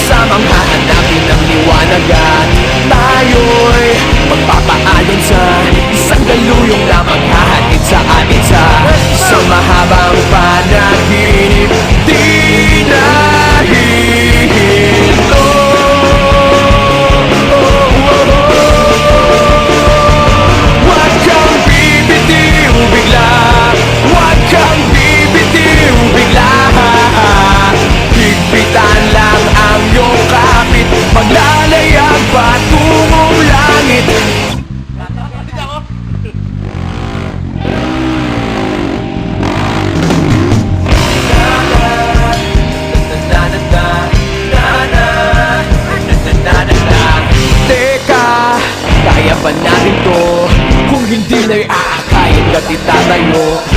Sama-samang hahanapin ang liwanag at tayo'y magpapaalon sa isang galuyong na maghahatid sa atin sa isang mahabang panaginip. Di na hihinto. Huwag kang bibitiw bigla, huwag kang bibitiw bigla. Higpitan lang ang iyong kapit, maglalayag patungong langit. Teka, kaya ba natin to? Kung hindi na'y aakayin ka titatayo.